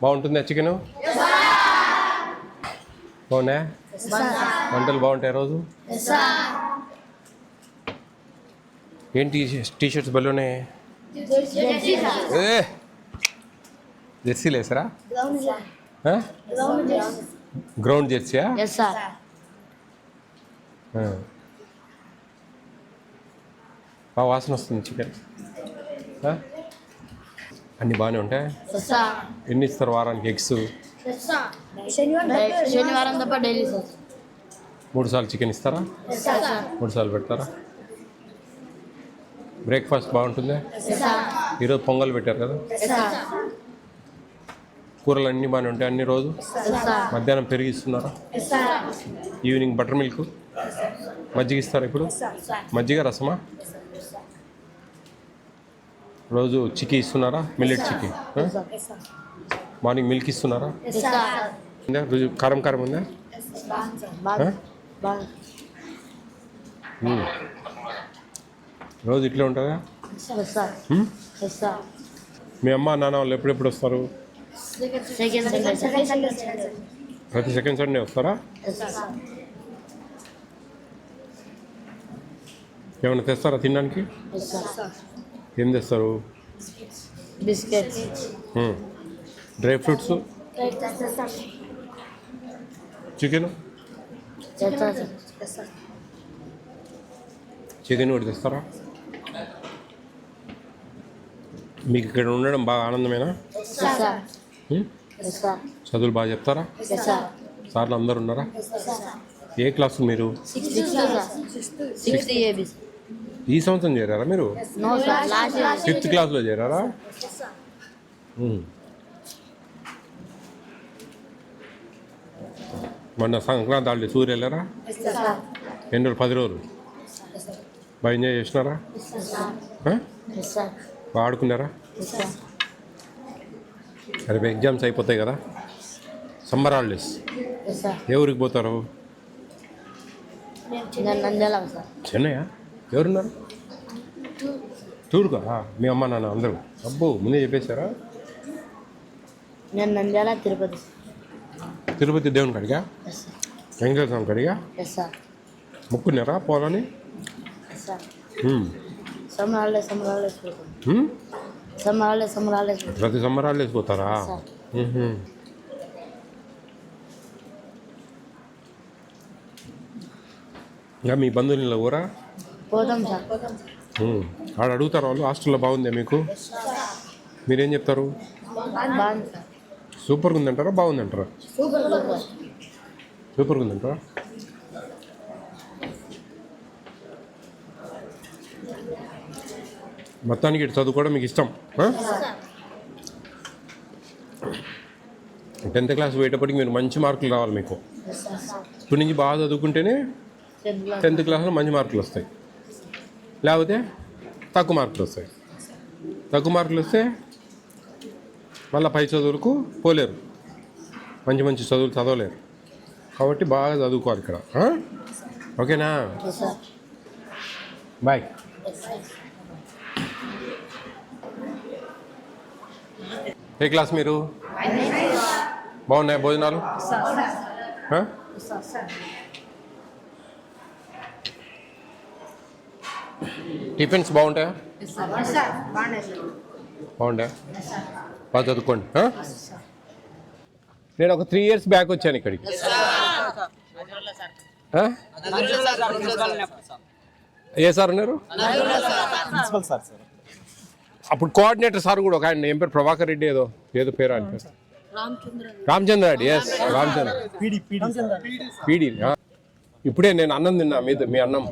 బాగుంటుందా చికెను? బాగున్నాయా? వంటలు బాగుంటాయి రోజు? ఏంటి టీషర్ట్స్ బలోనే జెర్సీలు వేసారా? గ్రౌండ్ జెర్సీయా? బాగా వాసన వస్తుంది చికెన్. అన్నీ బాగానే ఉంటాయి. ఎన్ని ఇస్తారు వారానికి ఎగ్స్? శనివారం తప్ప డైలీ 3 సార్లు చికెన్ ఇస్తారా? 3 సార్లు పెడతారా? బ్రేక్ఫాస్ట్ బాగుంటుందా? ఈరోజు పొంగల్ పెట్టారు కదా? కూరలు అన్నీ బాగానే ఉంటాయి అన్ని రోజు? మధ్యాహ్నం పెరుగు ఇస్తున్నారా? ఈవినింగ్ బటర్ మిల్క్, మజ్జిగ ఇస్తారా? ఇప్పుడు మజ్జిగ రసమా? రోజు చిక్కీ ఇస్తున్నారా? మిల్లెట్ చిక్కీ. మార్నింగ్ మిల్క్ ఇస్తున్నారా? రోజు కారం కారం ఉందా? రోజు ఇట్లే ఉంటుందా? మీ అమ్మ నాన్న వాళ్ళు ఎప్పుడెప్పుడు వస్తారు? ప్రతి సెకండ్ సండే వస్తారా? ఏమైనా తెస్తారా తినడానికి? ఏం తెస్తారు? బిస్కెట్స్, డ్రై ఫ్రూట్స్, చికెన్ కూడా తెస్తారా? మీకు ఇక్కడ ఉండడం బాగా ఆనందమేనా? చదువులు బాగా చెప్తారా? సార్లు అందరు ఉన్నారా? ఏ క్లాస్ మీరు? ఈ సంవత్సరం చేరారా మీరు? 5th క్లాస్లో చేరారా? మొన్న సంక్రాంతి హాలిడే సూర్య వెళ్ళారా? ఎన్ని రోజులు? 10 రోజులు బాగా ఎంజాయ్ చేసినారా? బాగా ఆడుకున్నారా? రేపు ఎగ్జామ్స్ అయిపోతాయి కదా, సమ్మర్ హాలిడేస్. ఏ ఊరికి పోతారు? చెన్నయ్యా? ఎవరున్నారు? టూర్గా? మీ అమ్మ నాన్న అందరూ? అబ్బో, ముందే చెప్పేశారా? నేను నంద్యాల, తిరుపతి. తిరుపతి దేవుని కాడిగా? వెంకటేశ్వర స్వామి కాడిగా? మొక్కున్నారా పోవాలని? ప్రతి సమ్మర్ హాలిడేస్ పోతారా? ఇంకా మీ బంధువులు ఊరా? ఆడ అడుగుతారు వాళ్ళు, హాస్టల్లో బాగుందా మీకు? మీరేం చెప్తారు? సూపర్గా ఉందంటారా బాగుందంటారా? సూపర్గా ఉందంటారా? మొత్తానికి ఇటు చదువుకోవడం మీకు ఇష్టం? 10th క్లాస్ పోయేటప్పటికి మీరు మంచి మార్కులు రావాలి మీకు. ఇప్పటి నుంచి బాగా చదువుకుంటేనే 10th క్లాస్లో మంచి మార్కులు వస్తాయి, లేకపోతే తక్కువ మార్కులు వస్తాయి. తక్కువ మార్కులు వస్తే మళ్ళీ పై చదువులకు పోలేరు, మంచి మంచి చదువులు చదవలేరు. కాబట్టి బాగా చదువుకోవాలి ఇక్కడ. ఓకేనా? బాయ్. ఏ క్లాస్ మీరు? బాగున్నాయి భోజనాలు? టిఫిన్స్ బాగుంటాయా? బాగుంటాయా? బాగా చదువుకోండి. నేను ఒక 3 years బ్యాక్ వచ్చాను ఇక్కడికి. ఏ సార్ ఉన్నారు? అప్పుడు కోఆర్డినేటర్ సార్ కూడా ఒక ఆయన, ఏం పేరు? ప్రభాకర్ రెడ్డి ఏదో పేరు ఆయన పేరు. రామచంద్ర రెడ్డి. ఎస్, రామచంద్ర పీడి. ఇప్పుడే నేను అన్నం తిన్నా, మీ అన్నం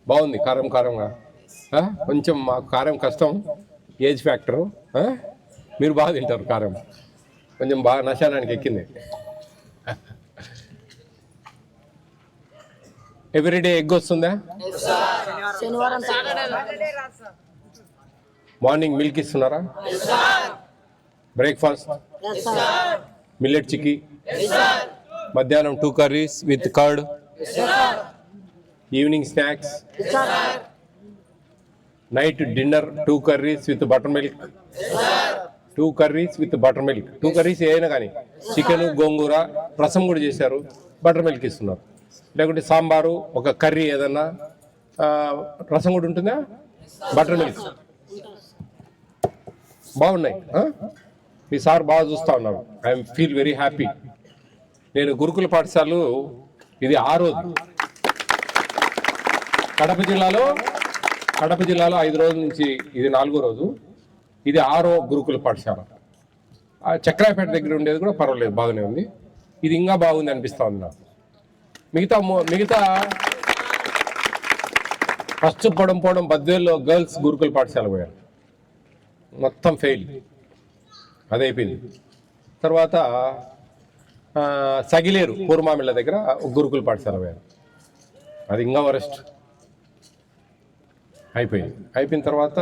బాగుంది, కారం కారంగా. కొంచెం మాకు కారం కష్టం, ఏజ్ ఫ్యాక్టరు. మీరు బాగా తింటారు కారం, కొంచెం బాగా నశానానికి ఎక్కింది. ఎవ్రీడే ఎగ్ వస్తుందా? మార్నింగ్ మిల్క్ ఇస్తున్నారా? బ్రేక్ఫాస్ట్ మిల్లెట్ చిక్కీ, మధ్యాహ్నం 2 curries with curd, evening snacks, night dinner 2 curries with butter milk, 2 curries with butter milk. 2 curries ఏమైనా కానీ చికెన్, గోంగూర, రసం కూడా చేశారు, బటర్ మిల్క్ ఇస్తున్నారు. లేకుంటే సాంబారు, ఒక కర్రీ ఏదన్నా, రసం కూడా ఉంటుందా, బటర్ మిల్క్. బాగున్నాయి. మీ సార్ బాగా చూస్తూ ఉన్నారు. I'm feel very happy. నేను గురుకుల పాఠశాలలో ఇది 6వ. కడప జిల్లాలో 5 రోజుల నుంచి ఇది 4వ రోజు. ఇది 6వ గురుకుల పాఠశాల. చక్రాయపేట దగ్గర ఉండేది కూడా పర్వాలేదు, బాగానే ఉంది. ఇది ఇంకా బాగుంది అనిపిస్తూ ఉంది నాకు. మిగతా ఫస్ట్ పోవడం బద్వేల్లో గర్ల్స్ గురుకుల పాఠశాల పోయారు, మొత్తం ఫెయిల్, అది అయిపోయింది. తర్వాత సగిలేరు పూర్మామిళ్ళ దగ్గర గురుకుల పాఠశాల పోయారు, అది ఇంకా వరెస్ట్ అయిపోయింది. అయిపోయిన తర్వాత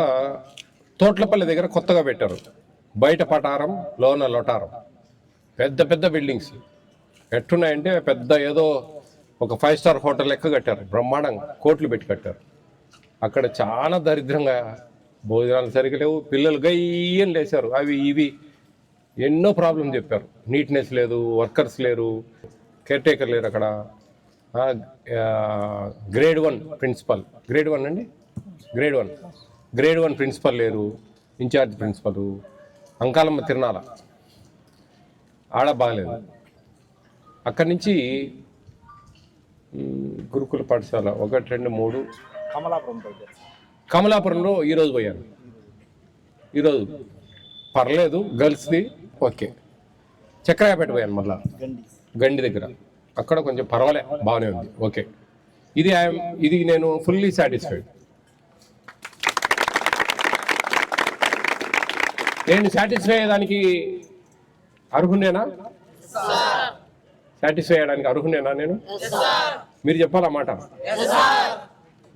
తోట్లపల్లి దగ్గర కొత్తగా పెట్టారు, బయట పటారం లోన లొటారం, పెద్ద పెద్ద బిల్డింగ్స్ ఎట్టున్నాయంటే పెద్ద ఏదో ఒక 5 స్టార్ హోటల్ లెక్క కట్టారు, బ్రహ్మాండంగా కోట్లు పెట్టి కట్టారు. అక్కడ చాలా దరిద్రంగా, భోజనాలు సరిగ్గా లేవు, పిల్లలు గయ్యని లేచారు, అవి ఇవి ఎన్నో ప్రాబ్లం చెప్పారు. నీట్నెస్ లేదు, వర్కర్స్ లేరు, కేర్ టేకర్ లేరు అక్కడ. గ్రేడ్ 1 ప్రిన్సిపల్, గ్రేడ్ 1 అండి, గ్రేడ్ 1 ప్రిన్సిపల్ లేరు, ఇన్ఛార్జ్ ప్రిన్సిపల్. అంకాలమ్మ తిరణాల ఆడ బాగలేదు. అక్కడి నుంచి గురుకుల పాఠశాల 1, 2, 3 కమలాపురంలో ఈరోజు పోయాను. ఈరోజు పర్లేదు, గర్ల్స్ది ఓకే. చక్రాయపేట పోయాను, మళ్ళా గండి దగ్గర, అక్కడ కొంచెం పర్వాలే, బాగానే ఉంది, ఓకే. ఇది నేను ఫుల్లీ సాటిస్ఫైడ్. నేను సాటిస్ఫై అయ్యేదానికి అర్హునేనా? సాటిస్ఫై అయ్యడానికి అర్హునేనా నేను? మీరు చెప్పాలన్నమాట.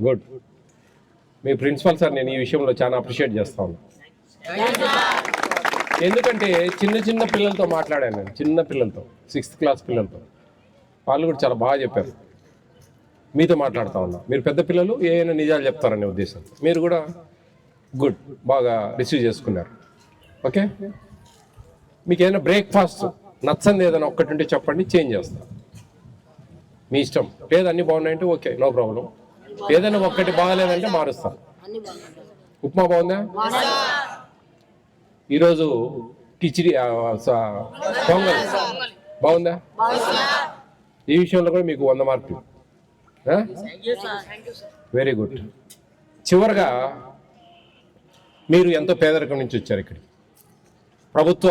గుడ్. మీ ప్రిన్సిపల్ సార్ నేను ఈ విషయంలో చాలా అప్రిషియేట్ చేస్తా ఉన్నాను. ఎందుకంటే చిన్న పిల్లలతో మాట్లాడాను నేను, చిన్న పిల్లలతో, 6th క్లాస్ పిల్లలతో, వాళ్ళు కూడా చాలా బాగా చెప్పారు. మీతో మాట్లాడుతూ ఉన్నా, మీరు పెద్ద పిల్లలు ఏమైనా నిజాలు చెప్తారనే ఉద్దేశం, మీరు కూడా గుడ్, బాగా రిసీవ్ చేసుకున్నారు. ఓకే, మీకు ఏదైనా బ్రేక్ఫాస్ట్ నచ్చంది ఏదైనా ఒక్కటి ఉంటే చెప్పండి, చేంజ్ చేస్తాను, మీ ఇష్టం. లేదు అన్నీ బాగున్నాయంటే ఓకే, నో ప్రాబ్లం. ఏదైనా ఒక్కటి బాగాలేదంటే మారుస్తాను. ఉప్మా బాగుందా? ఈరోజు కిచిడి, పొంగల్ బాగుందా? ఈ విషయంలో కూడా మీకు 100 మార్కులు. Very good. చివరగా మీరు ఎంతో పేదరికం నుంచి వచ్చారు. ఇక్కడ ప్రభుత్వ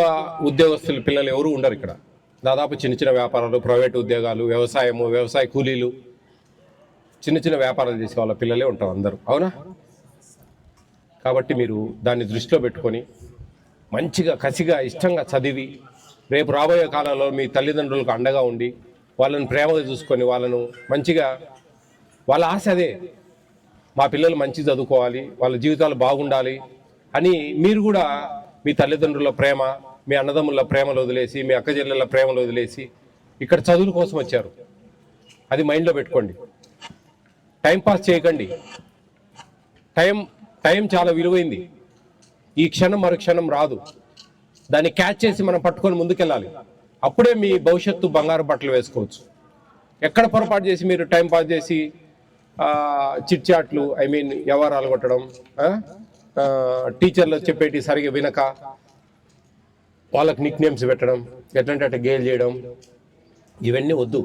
ఉద్యోగస్తుల పిల్లలు ఎవరు ఉండరు. ఇక్కడ దాదాపు చిన్న వ్యాపారాలు, ప్రైవేట్ ఉద్యోగాలు, వ్యవసాయ కూలీలు, చిన్న వ్యాపారాలు చేసే వాళ్ళ పిల్లలే ఉంటారు అందరూ, అవునా? కాబట్టి మీరు దాన్ని దృష్టిలో పెట్టుకొని మంచిగా, కసిగా, ఇష్టంగా చదివి రేపు రాబోయే కాలంలో మీ తల్లిదండ్రులకు అండగా ఉండి వాళ్ళని ప్రేమగా చూసుకొని వాళ్ళను మంచిగా, వాళ్ళ ఆశ అదే, మా పిల్లలు మంచి చదువుకోవాలి, వాళ్ళ జీవితాలు బాగుండాలి అని మీరు కూడా మీ తల్లిదండ్రుల ప్రేమ, మీ అన్నదమ్ముల ప్రేమలు వదిలేసి, మీ అక్క చెల్లెళ్ళ ప్రేమలు వదిలేసి ఇక్కడ చదువుల కోసం వచ్చారు. అది మైండ్లో పెట్టుకోండి. టైం పాస్ చేయకండి. టైం చాలా విలువైంది. ఈ క్షణం మరు క్షణం రాదు. దాన్ని క్యాచ్ చేసి మనం పట్టుకొని ముందుకెళ్ళాలి. అప్పుడే మీ భవిష్యత్తు బంగారు బట్టలు వేసుకోవచ్చు. ఎక్కడ పొరపాటు చేసి మీరు టైం పాస్ చేసి చిట్ చాట్లు, వ్యవహారాలు కొట్టడం, టీచర్లు చెప్పేటి సరిగా వినక వాళ్ళకి నిక్ నేమ్స్ పెట్టడం, ఎట్లంటే గేల్ చేయడం, ఇవన్నీ వద్దు.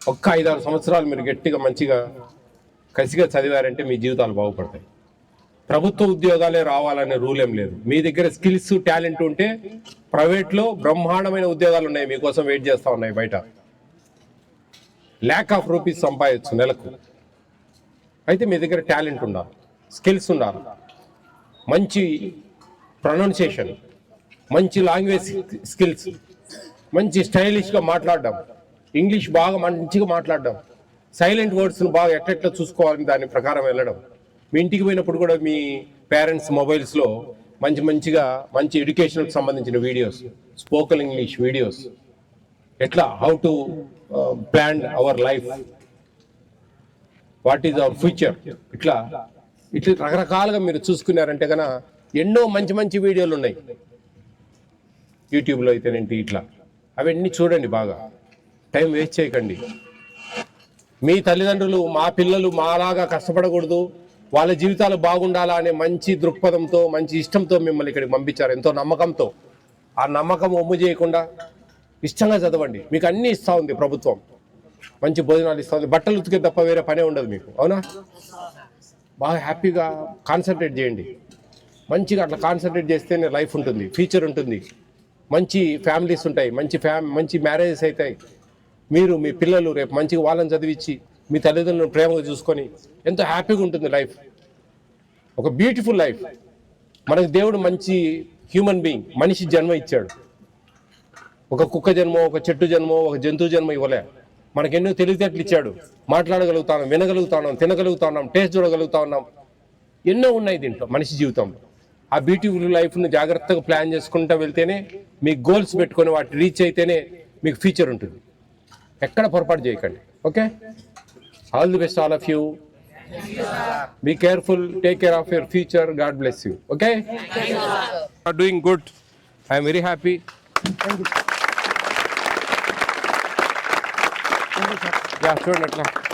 ఒక్క 5-6 సంవత్సరాలు మీరు గట్టిగా మంచిగా కసిగా చదివారంటే మీ జీవితాలు బాగుపడతాయి. ప్రభుత్వ ఉద్యోగాలే రావాలనే రూల్ ఏం లేదు. మీ దగ్గర స్కిల్స్, టాలెంట్ ఉంటే ప్రైవేట్లో బ్రహ్మాండమైన ఉద్యోగాలు ఉన్నాయి, మీకోసం వెయిట్ చేస్తూ ఉన్నాయి బయట. ల్యాక్ ఆఫ్ రూపీస్ సంపాదించు నెలకు. అయితే మీ దగ్గర టాలెంట్ ఉండాలి, స్కిల్స్ ఉండాలి, మంచి ప్రొనౌన్సియేషన్, మంచి లాంగ్వేజ్ స్కిల్స్, మంచి స్టైలిష్గా మాట్లాడడం, ఇంగ్లీష్ బాగా మంచిగా మాట్లాడడం, సైలెంట్ వర్డ్స్ను బాగా ఎట్లా చూసుకోవాలని దాని ప్రకారం వెళ్ళడం. మీ ఇంటికి పోయినప్పుడు కూడా మీ పేరెంట్స్ మొబైల్స్లో మంచి ఎడ్యుకేషన్కి సంబంధించిన వీడియోస్, స్పోకన్ ఇంగ్లీష్ వీడియోస్, ఎట్లా how to plan our life, what is our future, ఇట్లా రకరకాలుగా మీరు చూసుకున్నారంటే కనుక ఎన్నో మంచి వీడియోలు ఉన్నాయి. యూట్యూబ్లో అయితేనేంటి ఇట్లా అవన్నీ చూడండి బాగా, టైం వేస్ట్ చేయకండి. మీ తల్లిదండ్రులు మా పిల్లలు మాలాగా కష్టపడకూడదు, వాళ్ళ జీవితాలు బాగుండాలా అనే మంచి దృక్పథంతో మంచి ఇష్టంతో మిమ్మల్ని ఇక్కడికి పంపించారు, ఎంతో నమ్మకంతో. ఆ నమ్మకం ఒమ్ము చేయకుండా ఇష్టంగా చదవండి. మీకు అన్నీ ఇస్తూ ఉంది ప్రభుత్వం, మంచి భోజనాలు ఇస్తూ ఉంది, బట్టలు ఉతికే తప్ప వేరే పనే ఉండదు మీకు, అవునా? బాగా హ్యాపీగా కాన్సన్ట్రేట్ చేయండి. మంచిగా అట్లా కాన్సన్ట్రేట్ చేస్తేనే లైఫ్ ఉంటుంది, ఫ్యూచర్ ఉంటుంది, మంచి ఫ్యామిలీస్ ఉంటాయి, మంచి మ్యారేజెస్ అవుతాయి. మీరు మీ పిల్లలు రేపు మంచిగా వాళ్ళని చదివించి మీ తల్లిదండ్రులను ప్రేమగా చూసుకొని ఎంతో హ్యాపీగా ఉంటుంది లైఫ్, ఒక బ్యూటిఫుల్ లైఫ్. మనకు దేవుడు మంచి హ్యూమన్ బీయింగ్, మనిషి జన్మ ఇచ్చాడు. ఒక కుక్క జన్మో, ఒక చెట్టు జన్మో, ఒక జంతువు జన్మ ఇవ్వలే. మనకెన్నో తెలివితేటలు ఇచ్చాడు, మాట్లాడగలుగుతాం, వినగలుగుతున్నాం, తినగలుగుతున్నాం, టేస్ట్ చూడగలుగుతా ఉన్నాం, ఎన్నో ఉన్నాయి దీంట్లో మనిషి జీవితంలో. ఆ బ్యూటిఫుల్ లైఫ్ను జాగ్రత్తగా ప్లాన్ చేసుకుంటూ వెళ్తేనే, మీ గోల్స్ పెట్టుకొని వాటి రీచ్ అయితేనే మీకు ఫ్యూచర్ ఉంటుంది. ఎక్కడ పొరపాటు చేయకండి. Okay, all the best all of you. Be careful, take care of your future. God bless you. Okay? You are doing good. I am very happy. Thank you. Yeah, sure.